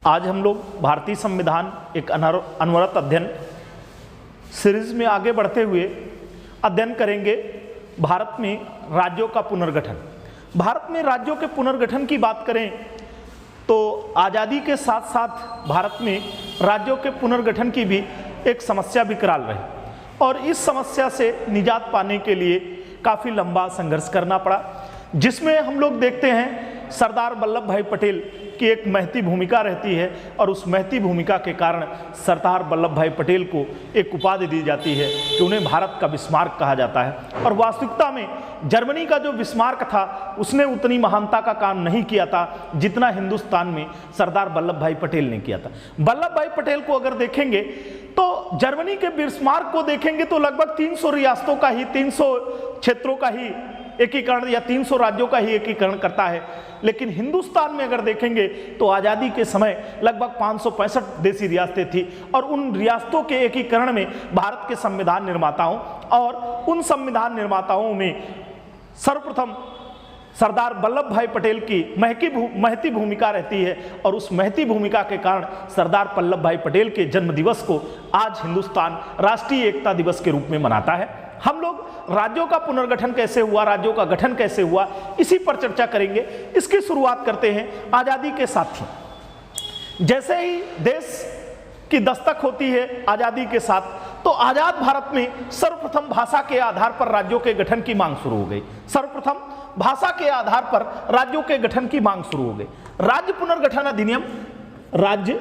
आज हम लोग भारतीय संविधान एक अनवरत अध्ययन सीरीज में आगे बढ़ते हुए अध्ययन करेंगे भारत में राज्यों का पुनर्गठन। भारत में राज्यों के पुनर्गठन की बात करें तो आज़ादी के साथ साथ भारत में राज्यों के पुनर्गठन की भी एक समस्या विकराल रही और इस समस्या से निजात पाने के लिए काफ़ी लंबा संघर्ष करना पड़ा, जिसमें हम लोग देखते हैं सरदार वल्लभ भाई पटेल की एक महती भूमिका रहती है और उस महती भूमिका के कारण सरदार वल्लभ भाई पटेल को एक उपाधि दी जाती है कि उन्हें भारत का बिस्मार्क कहा जाता है। और वास्तविकता में जर्मनी का जो बिस्मार्क था उसने उतनी महानता का काम नहीं किया था जितना हिंदुस्तान में सरदार वल्लभ भाई पटेल ने किया था। वल्लभ भाई पटेल को अगर देखेंगे तो जर्मनी के बिस्मार्क को देखेंगे तो लगभग 300 रियासतों का ही 300 क्षेत्रों का ही एकीकरण या 300 राज्यों का ही एकीकरण करता है, लेकिन हिंदुस्तान में अगर देखेंगे तो आज़ादी के समय लगभग 565 देशी रियासतें थी और उन रियासतों के एकीकरण में भारत के संविधान निर्माताओं और उन संविधान निर्माताओं में सर्वप्रथम सरदार वल्लभ भाई पटेल की महती भूमिका रहती है और उस महती भूमिका के कारण सरदार वल्लभ भाई पटेल के जन्म दिवस को आज हिंदुस्तान राष्ट्रीय एकता दिवस के रूप में मनाता है। हम लोग राज्यों का पुनर्गठन कैसे हुआ, राज्यों का गठन कैसे हुआ, इसी पर चर्चा करेंगे। इसकी शुरुआत करते हैं आज़ादी के साथ ही। जैसे ही देश की दस्तक होती है आज़ादी के साथ तो आज़ाद भारत में सर्वप्रथम भाषा के आधार पर राज्यों के गठन की मांग शुरू हो गई। सर्वप्रथम भाषा के आधार पर राज्यों के गठन की मांग शुरू हो गई। राज्य पुनर्गठन अधिनियम, राज्य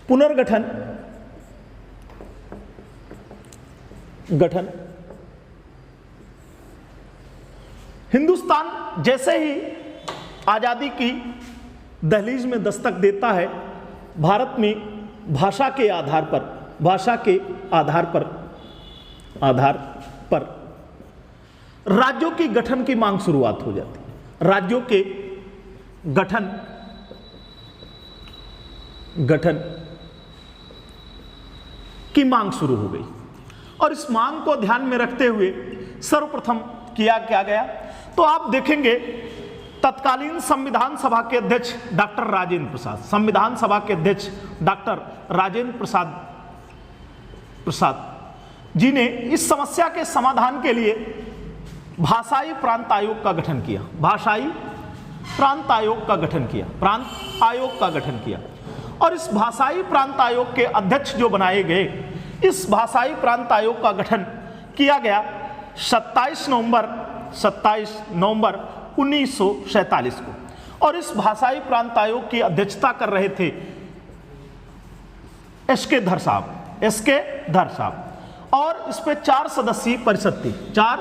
पुनर्गठन गठन हिंदुस्तान जैसे ही आजादी की दहलीज में दस्तक देता है, भारत में भाषा के आधार पर राज्यों की गठन की मांग शुरुआत हो जाती है। राज्यों के गठन की मांग शुरू हो गई और इस मांग को ध्यान में रखते हुए सर्वप्रथम किया क्या गया तो आप देखेंगे तत्कालीन संविधान सभा के अध्यक्ष डॉक्टर राजेंद्र प्रसाद, संविधान सभा के अध्यक्ष डॉक्टर राजेंद्र प्रसाद जी ने इस समस्या के समाधान के लिए भाषाई प्रांत आयोग का गठन किया। भाषाई प्रांत आयोग का गठन किया, प्रांत आयोग का गठन किया और इस भाषाई प्रांत आयोग के अध्यक्ष जो बनाए गए, इस भाषाई प्रांत आयोग का गठन किया गया 27 नवंबर 1947 को और इस भाषाई प्रांत आयोग की अध्यक्षता कर रहे थे एसके धर साहब और इस पे 4 सदस्यीय परिषद थी। 4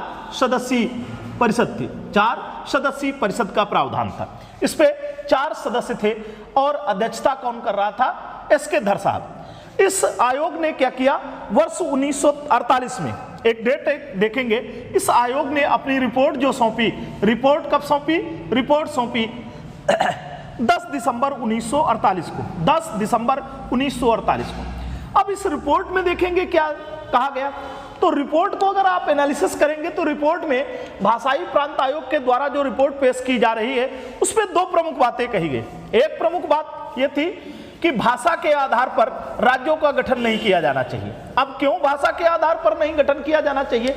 सदस्यीय परिषद का प्रावधान था। इस पे 4 सदस्य थे और अध्यक्षता कौन कर रहा था? एसके धर साहब। इस आयोग ने क्या किया, वर्ष 1948 में एक डेट देखेंगे, इस आयोग ने अपनी रिपोर्ट जो सौंपी, रिपोर्ट कब सौंपी? रिपोर्ट सौंपी 10 दिसंबर 1948 को, 10 दिसंबर 1948 को। अब इस रिपोर्ट में देखेंगे क्या कहा गया, तो रिपोर्ट को अगर आप एनालिसिस करेंगे तो रिपोर्ट में भाषाई प्रांत आयोग के द्वारा जो रिपोर्ट पेश की जा रही है उसमें 2 प्रमुख बातें कही गई। एक प्रमुख बात यह थी कि भाषा के आधार पर राज्यों का गठन नहीं किया जाना चाहिए। अब क्यों भाषा के आधार पर नहीं गठन किया जाना चाहिए?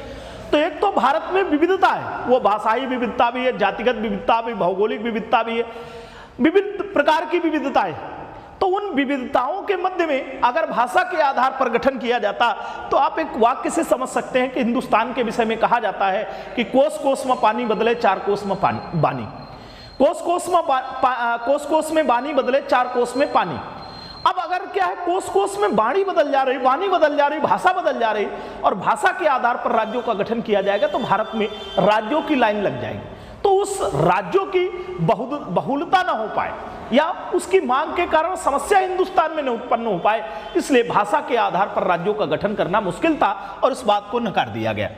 तो एक तो भारत में विविधता है, वो भाषाई विविधता भी है, जातिगत विविधता भी, भौगोलिक विविधता भी है, विभिन्न प्रकार की विविधता है। तो उन विविधताओं के मध्य में अगर भाषा के आधार पर गठन किया जाता तो आप एक वाक्य से समझ सकते हैं कि हिंदुस्तान के विषय में कहा जाता है कि कोस कोस में पानी बदले 4 कोस में बानी, कोस कोस में बानी बदले 4 कोस में पानी। अब अगर क्या है, कोस कोस में बाणी बदल जा रही, बानी बदल जा रही, भाषा बदल जा रही और भाषा के आधार पर राज्यों का गठन किया जाएगा तो भारत में राज्यों की लाइन लग जाएगी, तो उस राज्यों की बहुलता ना हो पाए या उसकी मांग के कारण समस्या हिंदुस्तान में न उत्पन्न हो पाए, इसलिए भाषा के आधार पर राज्यों का गठन करना मुश्किल था और इस बात को नकार दिया गया।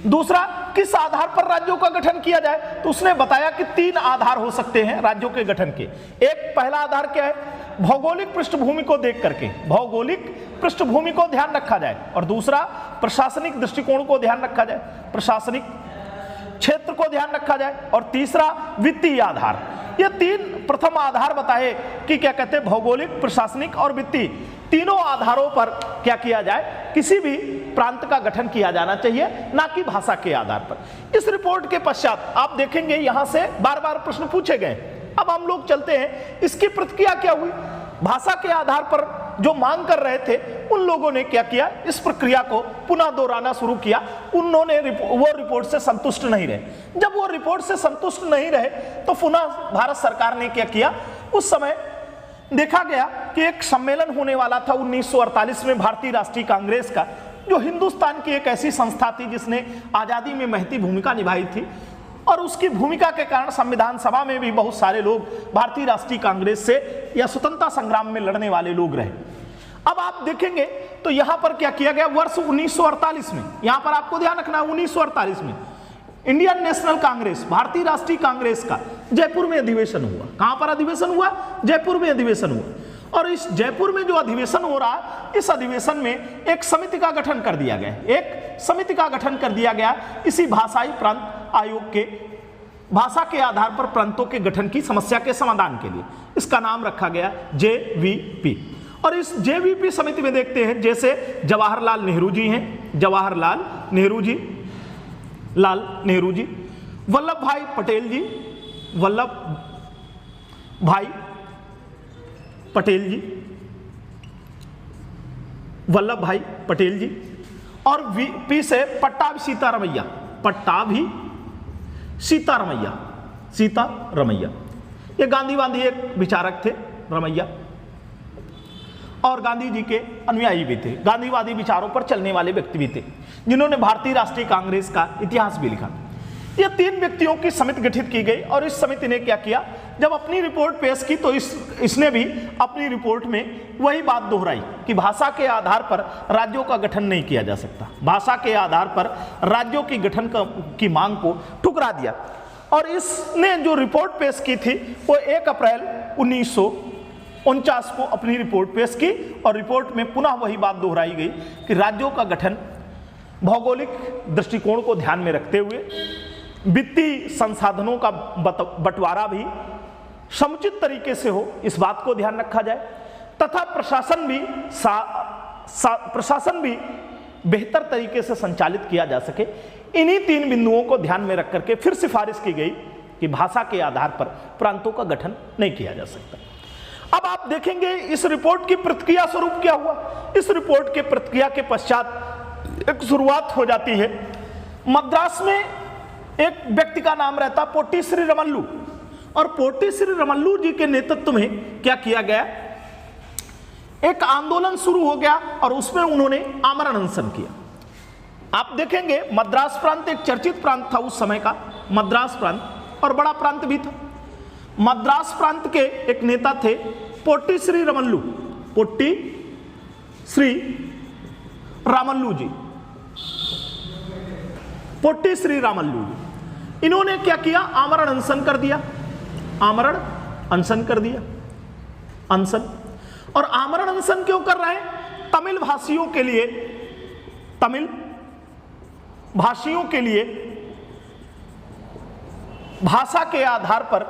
दूसरा, किस आधार पर राज्यों का गठन किया जाए, तो उसने बताया कि 3 आधार हो सकते हैं राज्यों के गठन के। एक पहला आधार क्या है, भौगोलिक पृष्ठभूमि को देख करके, भौगोलिक पृष्ठभूमि को ध्यान रखा जाए, और दूसरा प्रशासनिक दृष्टिकोण को ध्यान रखा जाए, प्रशासनिक क्षेत्र को ध्यान रखा जाए, और तीसरा वित्तीय आधार। ये तीन प्रथम आधार बताए कि क्या कहते हैं, भौगोलिक, प्रशासनिक और वित्तीय, तीनों आधारों पर क्या किया जाए, किसी भी प्रांत का गठन किया जाना चाहिए, ना कि भाषा के आधार पर। इस रिपोर्ट के पश्चात आप देखेंगे यहां से बार बार प्रश्न पूछे गए। अब हम लोग चलते हैं, इसकी प्रतिक्रिया क्या हुई। भाषा के आधार पर जो मांग कर रहे थे उन लोगों ने क्या किया, इस प्रक्रिया को पुनः दोहराना शुरू किया। उन्होंने वो रिपोर्ट से संतुष्ट नहीं रहे। जब वो रिपोर्ट से संतुष्ट नहीं रहे तो पुनः भारत सरकार ने क्या किया, उस समय देखा गया कि एक सम्मेलन होने वाला था 1948 में भारतीय राष्ट्रीय कांग्रेस का, जो हिंदुस्तान की एक ऐसी संस्था थी जिसने आजादी में महती भूमिका निभाई थी, और उसकी भूमिका के कारण संविधान सभा में भी बहुत सारे लोग भारतीय राष्ट्रीय कांग्रेस से या स्वतंत्रता संग्राम में लड़ने वाले लोग रहे। अब आप देखेंगे तो यहां पर क्या किया गया, वर्ष 1948 में, यहां पर आपको ध्यान रखना है 1948 में इंडियन नेशनल कांग्रेस, भारतीय राष्ट्रीय कांग्रेस का जयपुर में अधिवेशन हुआ। कहां पर अधिवेशन हुआ, जयपुर में अधिवेशन हुआ। और इस जयपुर में जो अधिवेशन हो रहा, इस अधिवेशन में एक समिति का गठन कर दिया गया, एक समिति का गठन कर दिया गया इसी भाषाई प्रांत आयोग के, भाषा के आधार पर प्रांतों के गठन की समस्या के समाधान के लिए। इसका नाम रखा गया JVP। और इस JVP समिति में देखते हैं जैसे जवाहरलाल नेहरू जी हैं, जवाहरलाल नेहरू जी, लाल नेहरू जी, वल्लभ भाई पटेल जी, वल्लभ भाई पटेल जी, वल्लभ भाई पटेल जी, और VP से पट्टाभी सीतारमैया, पट्टाभी सीतारमैया, सीतारमैया। ये गांधीवादी एक विचारक थे रमैया, और गांधी जी के अनुयायी भी थे, गांधीवादी विचारों पर चलने वाले व्यक्ति भी थे, जिन्होंने भारतीय राष्ट्रीय कांग्रेस का इतिहास भी लिखा। ये तीन व्यक्तियों की समिति गठित की गई, और इस समिति ने क्या किया, जब अपनी रिपोर्ट पेश की तो इसने भी अपनी रिपोर्ट में वही बात दोहराई कि भाषा के आधार पर राज्यों का गठन नहीं किया जा सकता, भाषा के आधार पर राज्यों की गठन की मांग को ठुकरा दिया। और इसने जो रिपोर्ट पेश की थी वो 1 अप्रैल 1949 को अपनी रिपोर्ट पेश की, और रिपोर्ट में पुनः वही बात दोहराई गई कि राज्यों का गठन भौगोलिक दृष्टिकोण को ध्यान में रखते हुए, वित्तीय संसाधनों का बंटवारा भी समुचित तरीके से हो, इस बात को ध्यान रखा जाए, तथा प्रशासन भी बेहतर तरीके से संचालित किया जा सके। इन्हीं तीन बिंदुओं को ध्यान में रख करके फिर सिफारिश की गई कि भाषा के आधार पर प्रांतों का गठन नहीं किया जा सकता। अब आप देखेंगे इस रिपोर्ट की प्रतिक्रिया स्वरूप क्या हुआ। इस रिपोर्ट के प्रतिक्रिया के पश्चात एक शुरुआत हो जाती है। मद्रास में एक व्यक्ति का नाम रहता पोट्टी श्री रमल्लू, और पोट्टी श्री रमल्लू जी के नेतृत्व में क्या किया गया, एक आंदोलन शुरू हो गया, और उसमें उन्होंने आमरण अनशन किया। आप देखेंगे मद्रास प्रांत एक चर्चित प्रांत था उस समय का, मद्रास प्रांत, और बड़ा प्रांत भी था। मद्रास प्रांत के एक नेता थे पोट्टी श्री रमल्लू, पोट्टी श्री रामल्लू जी, पोट्टी श्री रामल्लू जी। इन्होंने क्या किया, आमरण अनशन कर दिया, आमरण अनशन कर दिया, अनशन। और आमरण अनशन क्यों कर रहे हैं, तमिल भाषियों के लिए, तमिल भाषियों के लिए भाषा के आधार पर,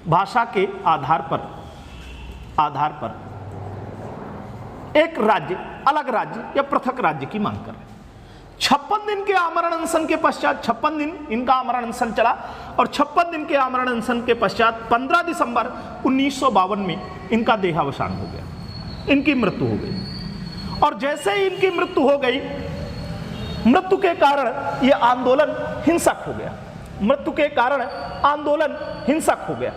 भाषा के आधार पर एक राज्य, अलग राज्य या पृथक राज्य की मांग कर रहे हैं। 56 दिन के आमरण अनशन के पश्चात, 56 दिन इनका आमरण अनशन चला, और 56 दिन के आमरण अनशन के पश्चात 15 दिसंबर 1952 में इनका देहावसान हो गया, इनकी मृत्यु हो गई। और जैसे ही इनकी मृत्यु हो गई, मृत्यु के कारण यह आंदोलन हिंसक हो गया, मृत्यु के कारण आंदोलन हिंसक हो गया।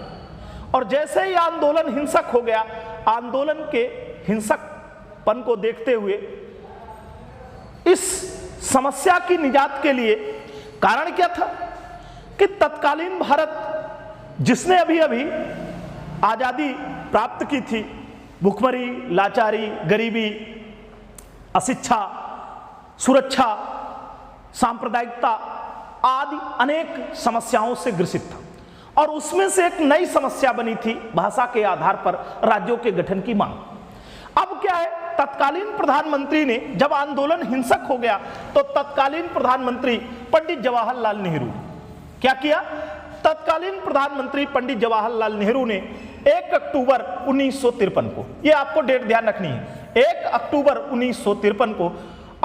और जैसे ही आंदोलन हिंसक हो गया, आंदोलन के हिंसकपन को देखते हुए इस समस्या की निजात के लिए कारण क्या था कि तत्कालीन भारत जिसने अभी अभी आजादी प्राप्त की थी, भुखमरी, लाचारी, गरीबी, अशिक्षा, सुरक्षा, सांप्रदायिकता आदि अनेक समस्याओं से ग्रसित था, और उसमें से एक नई समस्या बनी थी भाषा के आधार पर राज्यों के गठन की मांग। अब क्या है, तत्कालीन प्रधानमंत्री ने, जब आंदोलन हिंसक हो गया तो तत्कालीन प्रधानमंत्री पंडित जवाहरलाल नेहरू क्या किया, तत्कालीन प्रधानमंत्री पंडित जवाहरलाल नेहरू ने 1 अक्टूबर 1953 को, ये आपको डेट ध्यान रखनी है, 1 अक्टूबर 1953 को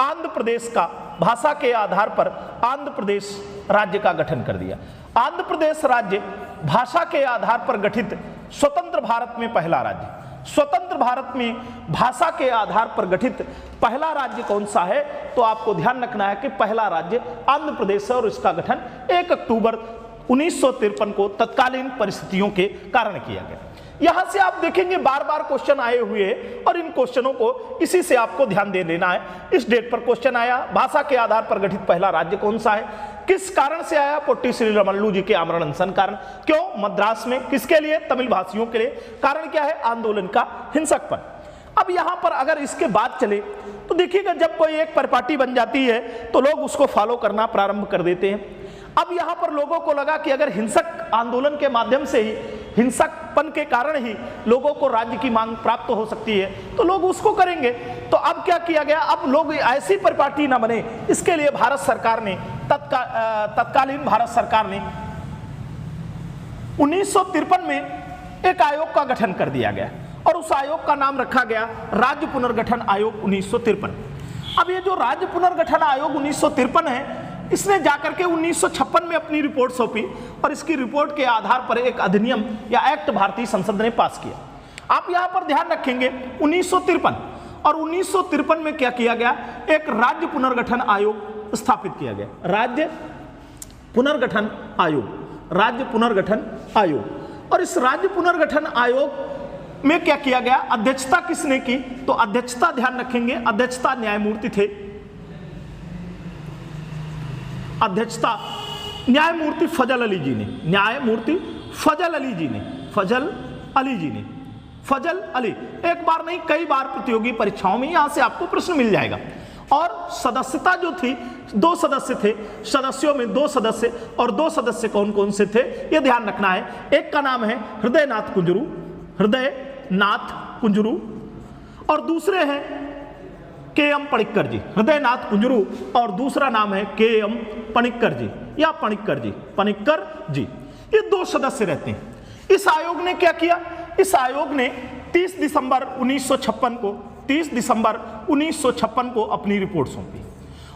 आंध्र प्रदेश का भाषा के आधार पर आंध्र प्रदेश राज्य का गठन कर दिया। आंध्र प्रदेश राज्य भाषा के आधार पर गठित स्वतंत्र भारत में पहला राज्य। स्वतंत्र भारत में भाषा के आधार पर गठित पहला राज्य कौन सा है? तो आपको ध्यान रखना है कि पहला राज्य आंध्र प्रदेश है और इसका गठन 1 अक्टूबर 1953 को तत्कालीन परिस्थितियों के कारण किया गया। यहां से आप देखेंगे बार बार क्वेश्चन आए हुए हैं और इन क्वेश्चनों को इसी से आपको ध्यान दे लेना है। इस डेट पर क्वेश्चन आया, भाषा के आधार पर गठित पहला राज्य कौन सा है, किस कारण से आया? पोट्टी श्रीरामुलु जी के आमरण अनशन कारण। क्यों? मद्रास में। किसके लिए? तमिल भाषियों के लिए। कारण क्या है? आंदोलन का हिंसकपन। अब यहां पर अगर इसके बाद चले तो देखिएगा, जब कोई एक परिपाटी बन जाती है तो लोग उसको फॉलो करना प्रारंभ कर देते हैं। अब यहां पर लोगों को लगा कि अगर हिंसक आंदोलन के माध्यम से ही, हिंसकपन के कारण ही लोगों को राज्य की मांग प्राप्त हो सकती है तो लोग उसको करेंगे। तो अब क्या किया गया? अब लोग ऐसी परिपाटी ना बने, इसके लिए भारत सरकार ने तत्कालीन भारत सरकार ने 1953 में एक आयोग का गठन कर दिया गया और उस आयोग का नाम रखा गया राज्य पुनर्गठन आयोग 1953। अब ये जो राज्य पुनर्गठन आयोग 1953 है, इसने जाकर के 1956 में अपनी रिपोर्ट सौंपी और इसकी रिपोर्ट के आधार पर एक अधिनियम या एक्ट भारतीय संसद ने पास किया। आप यहां पर ध्यान रखेंगे 1953 और 1953 में क्या किया गया? एक राज्य पुनर्गठन आयोग स्थापित किया गया। राज्य पुनर्गठन आयोग, राज्य पुनर्गठन आयोग। और इस राज्य पुनर्गठन आयोग में क्या किया गया? अध्यक्षता किसने की? तो अध्यक्षता ध्यान रखेंगे, अध्यक्षता न्यायमूर्ति थे, अध्यक्षता न्यायमूर्ति फजल अली जी ने, न्यायमूर्ति फजल अली जी ने, फजल अली जी ने, फजल अली। एक बार नहीं, कई बार प्रतियोगी परीक्षाओं में यहां से आपको प्रश्न मिल जाएगा। और सदस्यता जो थी, 2 सदस्य थे, सदस्यों में 2 सदस्य, और 2 सदस्य कौन कौन से थे यह ध्यान रखना है। एक का नाम है हृदयनाथ कुंजरू, हृदयनाथ कुंजरू, और दूसरे हैं के.एम. पणिक्कर जी, हृदयनाथ कुंजरू, और दूसरा नाम है के.एम. पणिक्कर जी या पणिक्कर जी, पणिक्कर जी। ये 2 सदस्य रहते हैं। इस आयोग ने क्या किया? इस आयोग ने 30 दिसंबर 1956 को, 30 दिसंबर 1956 को अपनी रिपोर्ट सौंपी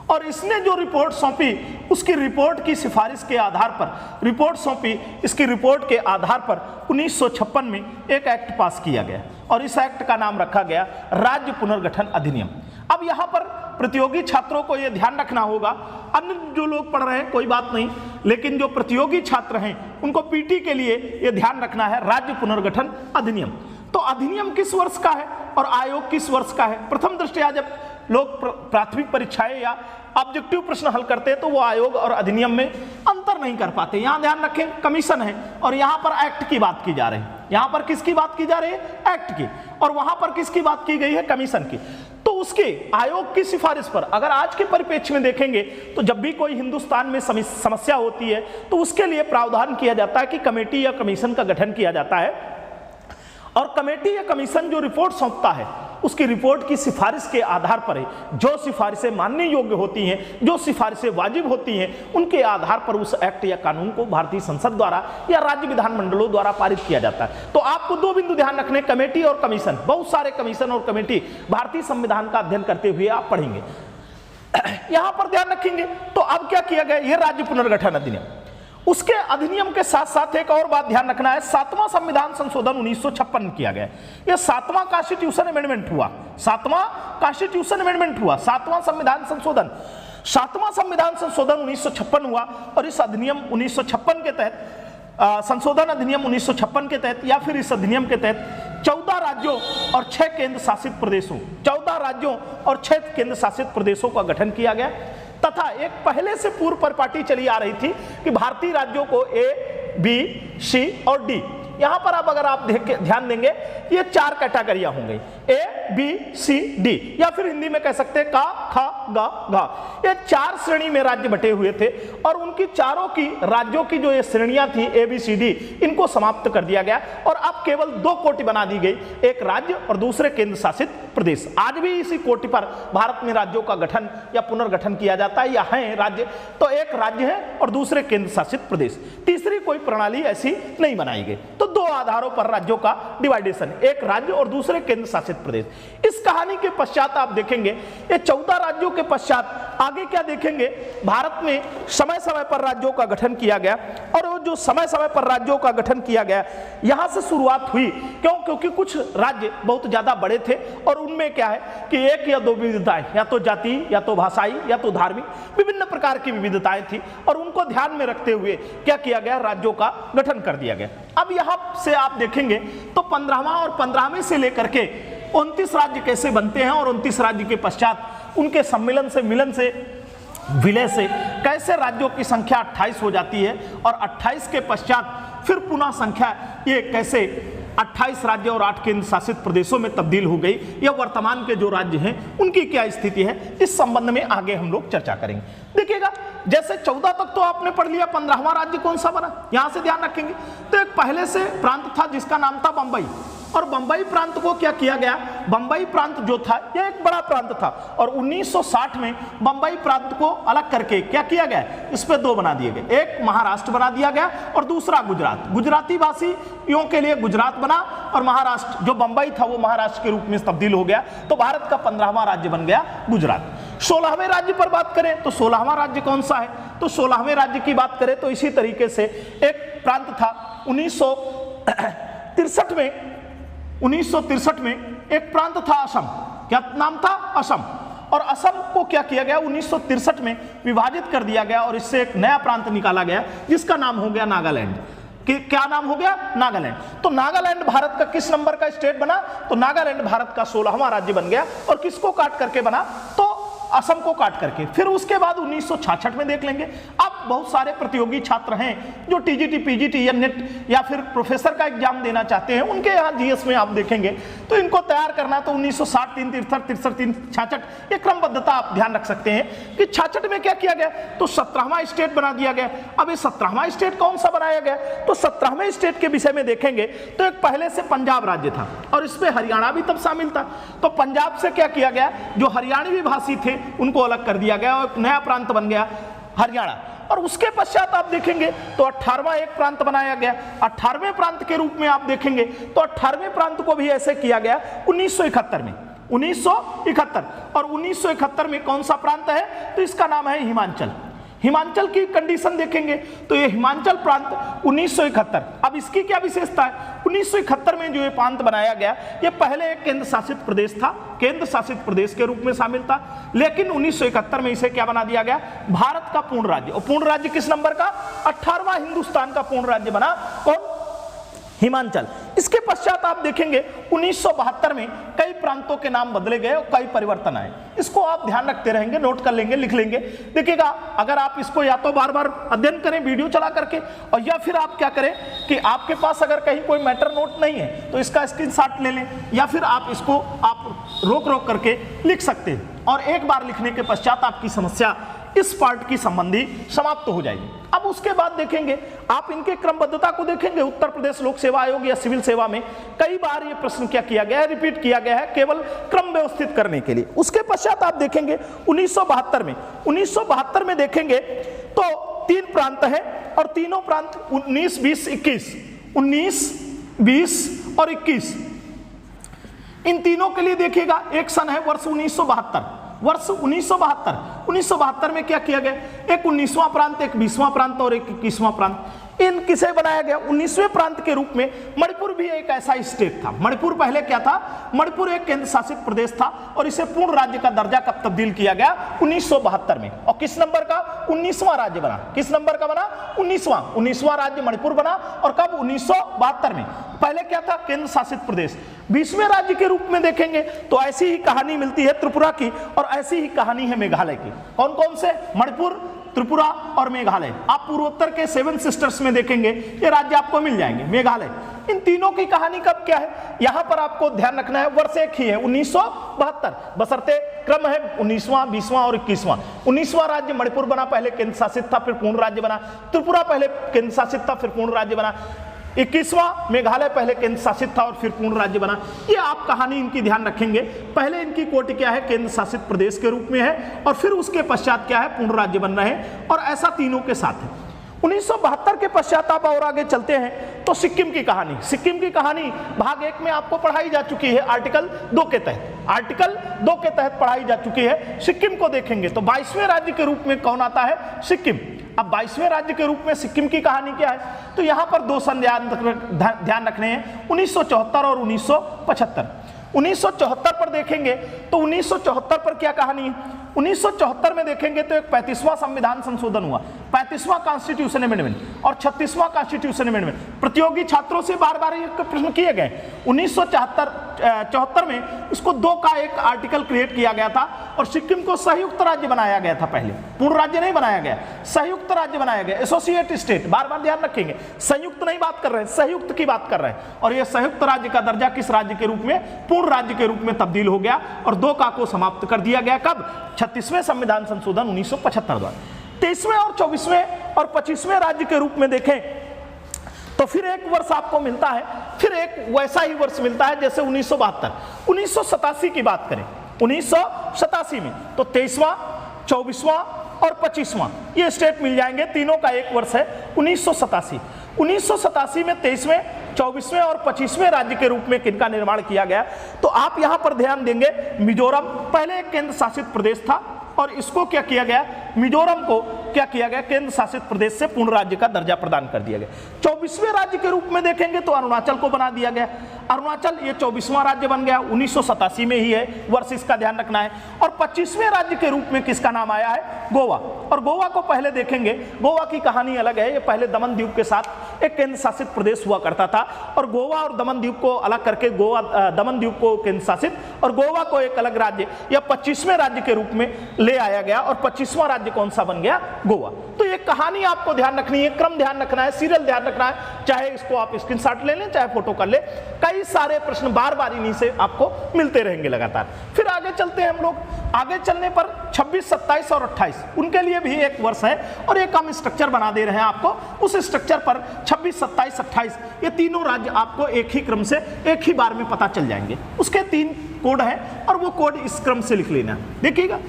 और इसने जो रिपोर्ट सौंपी उसकी रिपोर्ट की सिफारिश के आधार पर रिपोर्ट सौंपी, इसकी रिपोर्ट के आधार पर 1956 में एक एक्ट पास किया गया और इस एक्ट का नाम रखा गया राज्य पुनर्गठन अधिनियम। अब यहाँ पर प्रतियोगी छात्रों को यह ध्यान रखना होगा, अन्य जो लोग पढ़ रहे हैं कोई बात नहीं, लेकिन जो प्रतियोगी छात्र हैं उनको पीटी के लिए यह ध्यान रखना है राज्य पुनर्गठन अधिनियम। तो अधिनियम किस वर्ष का है और आयोग किस वर्ष का है? प्रथम दृष्टया जब लोग प्राथमिक परीक्षाएं या ऑब्जेक्टिव प्रश्न हल करते हैं तो वो आयोग और अधिनियम में अंतर नहीं कर पाते। यहां ध्यान रखें, कमीशन है और यहां पर एक्ट की बात की जा रही है। यहां पर किसकी बात की जा रही है? एक्ट की। और वहां पर किसकी बात की गई है? कमीशन की। तो उसके आयोग की सिफारिश पर अगर आज के परिप्रेक्ष्य में देखेंगे तो जब भी कोई हिंदुस्तान में समस्या होती है तो उसके लिए प्रावधान किया जाता है कि कमेटी या कमीशन का गठन किया जाता है और कमेटी या कमीशन जो रिपोर्ट सौंपता है उसकी रिपोर्ट की सिफारिश के आधार पर जो सिफारिशें मानने योग्य होती हैं, जो सिफारिशें वाजिब होती हैं, उनके आधार पर उस एक्ट या कानून को भारतीय संसद द्वारा या राज्य विधानमंडलों द्वारा पारित किया जाता है। तो आपको 2 बिंदु ध्यान रखने, कमेटी और कमीशन। बहुत सारे कमीशन और कमेटी भारतीय संविधान का अध्ययन करते हुए आप पढ़ेंगे, यहां पर ध्यान रखेंगे। तो अब क्या किया गया? यह राज्य पुनर्गठन अधिनियम। उसके अधिनियम के साथ साथ एक और बात ध्यान रखना है, 7वां संविधान संशोधन 1956 किया गया। यह 7वां कॉन्स्टिट्यूशन अमेंडमेंट हुआ, 7वां कॉन्स्टिट्यूशन अमेंडमेंट हुआ, 7वां संविधान संशोधन, 7वां संविधान संशोधन 1956 हुआ। और इस अधिनियम 1956 के तहत, संशोधन अधिनियम 1956 के तहत या फिर इस अधिनियम के तहत 14 राज्यों और 6 केंद्र शासित प्रदेशों, 14 राज्यों और 6 केंद्र शासित प्रदेशों का गठन किया गया तथा एक पहले से पूर्व परिपाटी चली आ रही थी कि भारतीय राज्यों को ए, बी, सी और डी, यहां पर अब अगर आप ध्यान देंगे ये 4 कैटेगरियां होंगी। ABCD, या फिर हिंदी में कह सकते हैं का, खा, गा, घा। ये 4 श्रेणी में राज्य बटे हुए थे और उनकी चारों की राज्यों की जो ये श्रेणियां थी ABCD, इनको समाप्त कर दिया गया और अब केवल 2 कोटि बना दी गई, एक राज्य और दूसरे केंद्र शासित प्रदेश। आज भी इसी कोटि पर भारत में राज्यों का गठन या पुनर्गठन किया जाता है, या है राज्य तो एक राज्य है और दूसरे केंद्र शासित प्रदेश, तीसरी कोई प्रणाली ऐसी नहीं बनाई गई। तो 2 आधारों पर राज्यों का डिवाइडेशन, एक राज्य और दूसरे केंद्र शासित प्रदेश। इस कहानी के पश्चात आप देखेंगे ये 14 राज्यों के पश्चात आगे क्या देखेंगे, भारत में समय समय पर राज्यों का गठन किया गया और वो जो समय समय पर राज्यों का गठन किया गया यहां से शुरुआत हुई। क्यों? क्योंकि कुछ राज्य बहुत ज्यादा बड़े थे और उनमें क्या है कि 1 या 2 विविधताएं, या तो जाति, या तो भाषाई, या तो धार्मिक, विभिन्न प्रकार की विविधताएं थी और उनको ध्यान में रखते हुए क्या किया गया, राज्यों का गठन कर दिया गया। अब यहां से आप देखेंगे तो 15वां और 15वें से लेकर के 29 राज्य कैसे बनते हैं और 29 राज्य के पश्चात उनके सम्मेलन से, मिलन से, विलय से कैसे राज्यों की संख्या 28 हो जाती है और 28 के पश्चात फिर पुनः संख्या ये कैसे 28 राज्य और 8 केंद्र शासित प्रदेशों में तब्दील हो गई, या वर्तमान के जो राज्य हैं उनकी क्या स्थिति है, इस संबंध में आगे हम लोग चर्चा करेंगे। देखिएगा, जैसे 14 तक तो आपने पढ़ लिया, 15वां राज्य कौन सा बना, यहां से ध्यान रखेंगे। तो एक पहले से प्रांत था जिसका नाम था बंबई, और बंबई प्रांत को क्या किया गया, बंबई प्रांत जो था यह एक बड़ा प्रांत था और 1960 में बंबई प्रांत को अलग करके क्या किया गया, इस पे 2 बना दिए गए, एक महाराष्ट्र बना दिया गया और दूसरा गुजरात। गुजराती भाषियों के लिए गुजरात बना और महाराष्ट्र जो बंबई था वो महाराष्ट्र के रूप में तब्दील हो गया। तो भारत का 15वां राज्य बन गया गुजरात। 16वें राज्य पर बात करें तो 16वां राज्य कौन सा है, तो 16वें राज्य की बात करें तो इसी तरीके से एक प्रांत था 1963 में एक प्रांत था असम। क्या नाम था, असम। और असम को क्या किया गया, 1963 में विभाजित कर दिया गया और इससे एक नया प्रांत निकाला गया जिसका नाम हो गया नागालैंड। क्या नाम हो गया, नागालैंड। तो नागालैंड भारत का किस नंबर का स्टेट बना, तो नागालैंड भारत का 16वां राज्य बन गया। और किसको काट करके बना, तो असम को काट करके। फिर उसके बाद 1966 में देख लेंगे। अब बहुत सारे प्रतियोगी छात्र हैं जो टीजीटी, पीजीटी या नेट या फिर प्रोफेसर का एग्जाम देना चाहते हैं, उनके यहाँ जीएस में आप देखेंगे तो इनको तैयार करना तो 1960, 63, 66 ये क्रमबद्धता आप ध्यान रख सकते हैं कि 66 में क्या किया गया, तो 17वां स्टेट बना दिया गया। अब ये 17वां स्टेट कौन सा बनाया गया, तो 17वें स्टेट के विषय में देखेंगे तो एक पहले से पंजाब राज्य था और इसमें हरियाणा भी तब शामिल था। तो पंजाब से क्या किया गया, जो हरियाणवी भाषी थे उनको अलग कर दिया गया और एक नया प्रांत बन गया हरियाणा। और उसके पश्चात आप देखेंगे तो 18वां एक प्रांत बनाया गया। 18वें प्रांत के रूप में आप देखेंगे तो 18वें प्रांत को भी ऐसे किया गया 1971 में, 1971। और 1971 में कौन सा प्रांत है, तो इसका नाम है हिमाचल। हिमाचल की कंडीशन देखेंगे तो ये हिमाचल प्रांत 1971। अब इसकी क्या विशेषता है, 1971 में जो ये प्रांत बनाया गया ये पहले एक केंद्र शासित प्रदेश था, केंद्र शासित प्रदेश के रूप में शामिल था, लेकिन 1971 में इसे क्या बना दिया गया, भारत का पूर्ण राज्य। और पूर्ण राज्य किस नंबर का, 18वां हिंदुस्तान का पूर्ण राज्य बना कौन, हिमाचल। इसके पश्चात आप देखेंगे 1972 में कई प्रांतों के नाम बदले गए और कई परिवर्तन आए। इसको आप ध्यान रखते रहेंगे, नोट कर लेंगे, लिख लेंगे। देखिएगा, अगर आप इसको या तो बार बार अध्ययन करें वीडियो चला करके, और या फिर आप क्या करें कि आपके पास अगर कहीं कोई मैटर नोट नहीं है तो इसका स्क्रीनशॉट ले लें, या फिर आप इसको आप रोक रोक करके लिख सकते हैं और एक बार लिखने के पश्चात आपकी समस्या इस पार्ट की संबंधी समाप्त हो जाएगी। अब उसके बाद देखेंगे आप इनके क्रमबद्धता को देखेंगे। उत्तर प्रदेश लोक सेवा आयोग या सिविल सेवा में कई बार ये प्रश्न क्या किया गया है, रिपीट किया गया है, केवल क्रम व्यवस्थित करने के लिए। उसके पश्चात आप देखेंगे 1972 में देखेंगे तो 3 प्रांत है और तीनों प्रांत 19, 20, 21 और 21। इन तीनों के लिए देखिएगा एक सन है वर्ष 1972। वर्ष 1972 में क्या किया गया, एक 19वां प्रांत, एक 20वां प्रांत और एक 21वां प्रांत। इन किसे बनाया गया, 19वें प्रांत के रूप में मणिपुर भी एक ऐसा स्टेट था। मणिपुर पहले क्या था, मणिपुर एक केंद्र शासित प्रदेश था और इसे पूर्ण राज्य का दर्जा कब तब्दील किया गया, 1972 में। और किस नंबर का, 19वां राज्य बना। किस नंबर का बना, 19वां राज्य मणिपुर बना। और कब, 1972 में। पहले क्या था, केंद्र शासित प्रदेश। 20वें राज्य के रूप में देखेंगे तो ऐसी ही कहानी मिलती है त्रिपुरा की और ऐसी ही कहानी है मेघालय की। कौन कौन से, मणिपुर, त्रिपुरा और मेघालय। आप पूर्वोत्तर के 7 सिस्टर्स में देखेंगे ये राज्य आपको मिल जाएंगे। मेघालय इन तीनों की कहानी कब क्या है, यहां पर आपको ध्यान रखना है। वर्ष एक ही है 1972, बशर्ते क्रम है 19वां, 20वां और 21वां। 19वां राज्य मणिपुर बना, पहले केंद्र शासित था फिर पूर्ण राज्य बना। त्रिपुरा पहले केंद्र शासित था फिर पूर्ण राज्य बना। 21वां मेघालय पहले केंद्र शासित था और फिर पूर्ण राज्य बना। ये आप कहानी इनकी ध्यान रखेंगे। पहले इनकी कोटि क्या है, केंद्र शासित प्रदेश के रूप में है, और फिर उसके पश्चात क्या है, पूर्ण राज्य बन रहे हैं, और ऐसा तीनों के साथ है। 1972 के पश्चात आप और आगे चलते हैं तो सिक्किम की कहानी। सिक्किम की कहानी भाग 1 में आपको पढ़ाई जा चुकी है, आर्टिकल 2 के तहत। आर्टिकल 2 के तहत पढ़ाई जा चुकी है। सिक्किम को देखेंगे तो 22वें राज्य के रूप में कौन आता है, सिक्किम। अब 22वें राज्य के रूप में सिक्किम की कहानी क्या है, तो यहां पर दो संध्यान ध्यान रखने हैं, 1974 और 1975। 1974 पर देखेंगे तो 1974 पर क्या कहानी है, 1974 में देखेंगे तो एक 35वां संविधान संशोधन हुआ, 35वां कॉन्स्टिट्यूशन अमेंडमेंट और 36वां कॉन्स्टिट्यूशन अमेंडमेंट। प्रतियोगी छात्रों से बार बार ये प्रश्न किए गए। 1974 में इसको 2 का एक आर्टिकल क्रिएट किया गया था और सिक्किम को संयुक्त राज्य बनाया गया था। पहले पूर्ण राज्य नहीं बनाया गया, संयुक्त राज्य बनाया गया, एसोसिएट स्टेट। बार बार ध्यान रखेंगे, संयुक्त नहीं बात कर रहे हैं, संयुक्त की बात कर रहे हैं। और यह संयुक्त राज्य का दर्जा किस राज्य के रूप में, पूर्ण राज्य के रूप में तब्दील हो गया और 2 का को समाप्त कर दिया गया। कब, 36वें संविधान संशोधन 1975 द्वारा। 23वें और 24वें और 25वें राज्य के रूप में देखें तो फिर एक वर्ष आपको मिलता है, फिर एक वैसा ही वर्ष मिलता है जैसे 1972। 1987 की बात करें, 1987 में तो 23वां, 24वां और 25वां ये स्टेट मिल जाएंगे, तीनों का एक वर्ष है 1987। 1987 में 23वें, 24वें और 25वें राज्य के रूप में किनका निर्माण किया गया, तो आप यहां पर ध्यान देंगे, मिजोरम पहले एक केंद्र शासित प्रदेश था और इसको क्या किया गया, मिजोरम को क्या किया गया, केंद्र शासित प्रदेश से पूर्ण राज्य का दर्जा प्रदान कर दिया गया। 24वें राज्य के रूप में देखेंगे तो अरुणाचल को बना दिया गया। अरुणाचल ये 24वां राज्य बन गया, 1987 में ही है, वर्ष इसका ध्यान रखना है। और 25वें राज्य के रूप में किसका नाम आया है, गोवा। और गोवा को पहले देखेंगे, गोवा की कहानी अलग है। ये पहले दमन द्वीप के साथ एक केंद्र शासित प्रदेश हुआ करता था और गोवा और दमन द्वीप को अलग करके गोवा, दमन द्वीप को केंद्र शासित और गोवा को एक अलग राज्य या 25वें राज्य के रूप में ले आया गया। और 25वां राज्य कौन सा बन गया, गोवा। तो ये कहानी आपको ध्यान रखनी है, क्रम ध्यान रखना है, सीरियल ध्यान रखना है, चाहे इसको आप स्क्रीनशॉट ले लें चाहे फोटो कर ले। कई सारे प्रश्न बार बार इन्हीं से आपको मिलते रहेंगे लगातार। फिर आगे चलते हैं हम लोग। आगे चलने पर 26, 27 और 28 उनके लिए भी एक वर्ष है और एक हम स्ट्रक्चर बना दे रहे हैं आपको। उस स्ट्रक्चर पर 26, 27, 28 ये तीनों राज्य आपको एक ही क्रम से एक ही बार में पता चल जाएंगे। उसके 3 कोड हैं और वो कोड इस क्रम से लिख लेना। देखिएगा,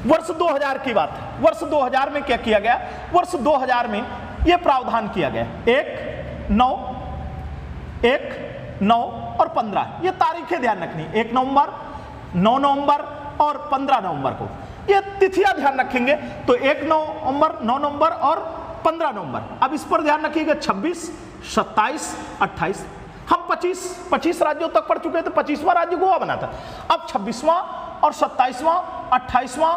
वर्ष 2000 की बात है। वर्ष 2000 में क्या किया गया, वर्ष 2000 में यह प्रावधान किया गया, 1, 9, 1, 9 और 15 ये तारीखें ध्यान रखनी, 1 नवंबर, 9 नवंबर और 15 नवंबर को। ये तिथियां ध्यान रखेंगे तो 1 नवंबर, 9 नवंबर और 15 नवंबर। अब इस पर ध्यान रखिएगा, 26, 27, 28 हम 25 राज्यों तक पढ़ चुके थे। 25वां राज्य गोवा बना था। अब 26वां और 27वां, 28वां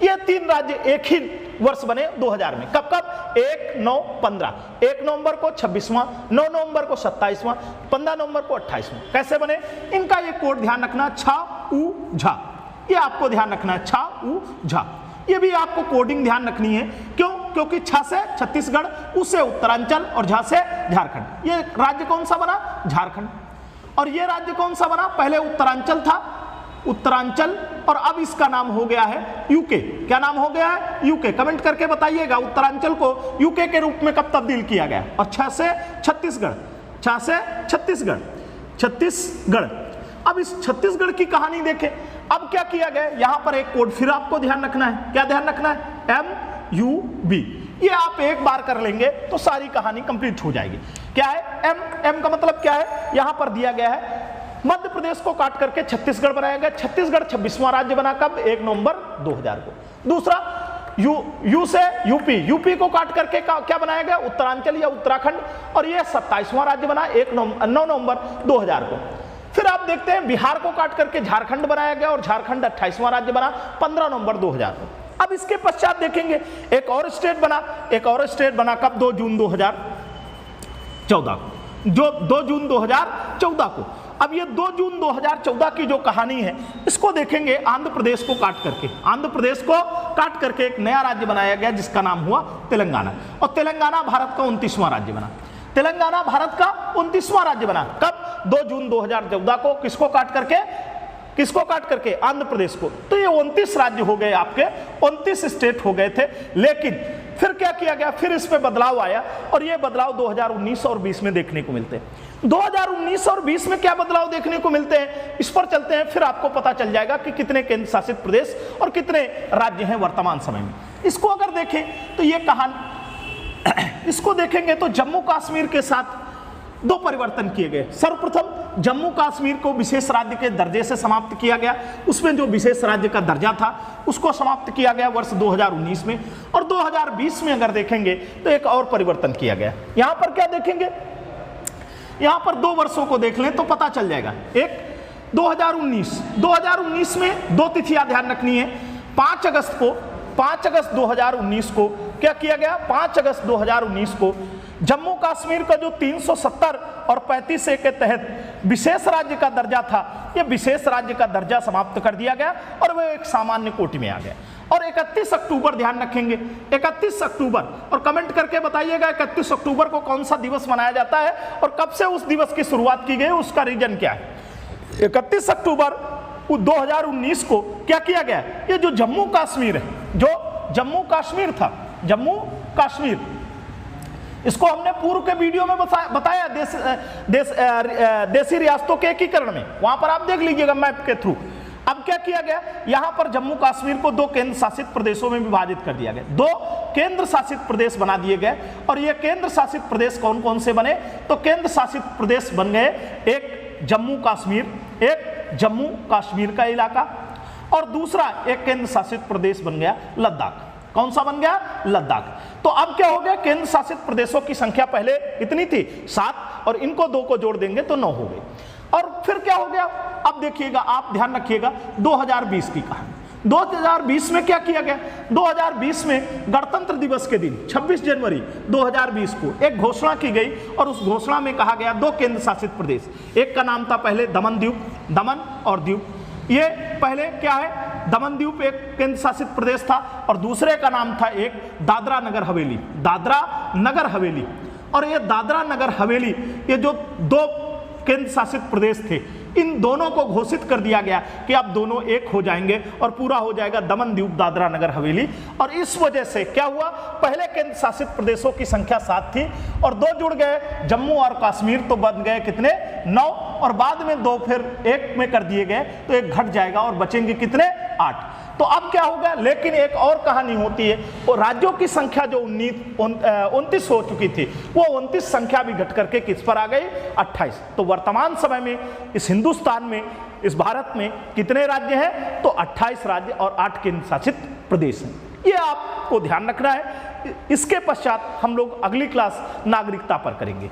ये 3 राज्य एक ही वर्ष बने 2000 में। कब कब, 1, 9, 15। 1 नवंबर को 26वां, 9 नवंबर को 27वां, 15 नवंबर को 28वां। कैसे बने, इनका ये कोड ध्यान रखना, छा उ झा, ये आपको ध्यान रखना है, छा उ झा। ये भी आपको कोडिंग ध्यान रखनी है। क्यों, क्योंकि छा से छत्तीसगढ़, उससे उत्तरांचल और झा से झारखंड। ये राज्य कौन सा बना, झारखंड। और ये राज्य कौन सा बना, पहले उत्तरांचल था, उत्तरांचल, और अब इसका नाम हो गया है यूके। क्या नाम हो गया है, यूके। कमेंट करके बताइएगा उत्तरांचल को यूके के रूप में कब तब्दील किया गया। और 6 से छत्तीसगढ़, 6 से छत्तीसगढ़, छत्तीसगढ़। अब इस छत्तीसगढ़ की कहानी देखें। अब क्या किया गया, यहां पर एक कोड फिर आपको ध्यान रखना है। क्या ध्यान रखना है, MUB। ये आप एक बार कर लेंगे तो सारी कहानी कंप्लीट हो जाएगी। क्या है, M का मतलब क्या है, यहां पर दिया गया है मध्य प्रदेश को काट करके छत्तीसगढ़ बनाया गया। छत्तीसगढ़ 26वां राज्य बना, कब, 1 नवंबर 2000 को। दूसरा यू से यूपी, यूपी को काट करके क्या बनाया गया, उत्तरांचल या उत्तराखंड, और यह 27वां राज्य बना 9 नवंबर 2000 को। फिर आप देखते हैं बिहार को काट करके झारखंड बनाया गया और झारखंड 28वां राज्य बना 15 नवंबर 2000 को। अब इसके पश्चात देखेंगे एक और स्टेट बना, एक और स्टेट बना कब, 2 जून 2014 को, जो 2 जून 2014 को। अब ये 2 जून 2014 की जो कहानी है इसको देखेंगे, आंध्र प्रदेश को काट करके, आंध्र प्रदेश को काट करके एक नया राज्य बनाया गया जिसका नाम हुआ तेलंगाना। और तेलंगाना भारत का 29वां राज्य बना। तेलंगाना भारत का 29वां राज्य बना। कब? 2 जून 2014 को। किसको काट करके? आंध्र प्रदेश को। तो ये 29 राज्य हो गए आपके, 29 स्टेट हो गए थे। लेकिन फिर क्या किया गया? फिर इसमें बदलाव आया और ये बदलाव 2019 और 20 में देखने को मिलते हैं। 2019 और 20 में क्या बदलाव देखने को मिलते हैं, इस पर चलते हैं, फिर आपको पता चल जाएगा कि कितने केंद्र शासित प्रदेश और कितने राज्य हैं वर्तमान समय में। इसको अगर देखें तो ये कहानी, इसको देखेंगे तो जम्मू कश्मीर के साथ 2 परिवर्तन किए गए। सर्वप्रथम जम्मू कश्मीर को विशेष राज्य के दर्जे से समाप्त किया गया। उसमें जो विशेष राज्य का दर्जा था उसको समाप्त किया गया वर्ष 2019 में। और 2020 में अगर देखेंगे तो एक और परिवर्तन किया गया। यहां पर क्या देखेंगे, यहां पर 2 वर्षों को देख लें तो पता चल जाएगा। एक 2019 में 2 तिथियां ध्यान रखनी है। 5 अगस्त 2019 को क्या किया गया? 5 अगस्त 2019 को जम्मू कश्मीर का जो 370 और 35A के तहत विशेष राज्य का दर्जा था, यह विशेष राज्य का दर्जा समाप्त कर दिया गया और वह एक सामान्य कोटि में आ गया। और 31 अक्टूबर ध्यान रखेंगे, 31 अक्टूबर, और कमेंट करके बताइएगा 31 अक्टूबर को कौन सा दिवस मनाया जाता है और कब से उस दिवस की शुरुआत की गई, उसका रीजन क्या है। 31 अक्टूबर 2019 को क्या किया गया? ये जो जम्मू कश्मीर है, जो जम्मू कश्मीर था, जम्मू कश्मीर, इसको हमने पूर्व के वीडियो में बताया देशी रियासतों के एकीकरण में, वहां पर आप देख लीजिएगा मैप के थ्रू। अब क्या किया गया? यहां पर जम्मू कश्मीर को 2 केंद्र शासित प्रदेशों में विभाजित कर दिया गया। 2 केंद्र शासित प्रदेश बना दिए गए। और ये केंद्र शासित प्रदेश कौन कौन से बने? तो केंद्र शासित प्रदेश बन गए, एक जम्मू कश्मीर का इलाका, और दूसरा एक केंद्र शासित प्रदेश बन गया लद्दाख। कौन सा बन गया? लद्दाख। तो अब क्या हो गया? केंद्र शासित प्रदेशों की संख्या पहले कितनी थी? 7, और इनको 2 को जोड़ देंगे तो 9 हो गई। और फिर क्या हो गया? अब देखिएगा, आप ध्यान रखिएगा 2020 की कहानी। 2020 में क्या किया गया? 2020 में गणतंत्र दिवस के दिन 26 जनवरी 2020 को एक घोषणा की गई और उस घोषणा में कहा गया 2 केंद्र शासित प्रदेश। एक का नाम था पहले दमन और दीव। ये पहले क्या है? दमन द्वीप एक केंद्र शासित प्रदेश था और दूसरे का नाम था एक दादरा नगर हवेली। और ये दादरा नगर हवेली, ये जो 2 केंद्र शासित प्रदेश थे, इन दोनों को घोषित कर दिया गया कि अब दोनों एक हो जाएंगे और पूरा हो जाएगा दमन द्वीप दादरा नगर हवेली। और इस वजह से क्या हुआ? पहले केंद्र शासित प्रदेशों की संख्या 7 थी और 2 जुड़ गए, जम्मू और कश्मीर, तो बन गए कितने? 9, और बाद में 2 फिर 1 में कर दिए गए तो 1 घट जाएगा और बचेंगे कितने? 8। तो अब क्या होगा? लेकिन एक और कहानी होती है, वो राज्यों की संख्या जो 29 हो चुकी थी, वो 29 संख्या भी घट करके किस पर आ गई? 28। तो वर्तमान समय में इस हिंदुस्तान में, इस भारत में कितने राज्य हैं? तो 28 राज्य और 8 केंद्र शासित प्रदेश हैं। ये आपको ध्यान रखना है। इसके पश्चात हम लोग अगली क्लास नागरिकता पर करेंगे।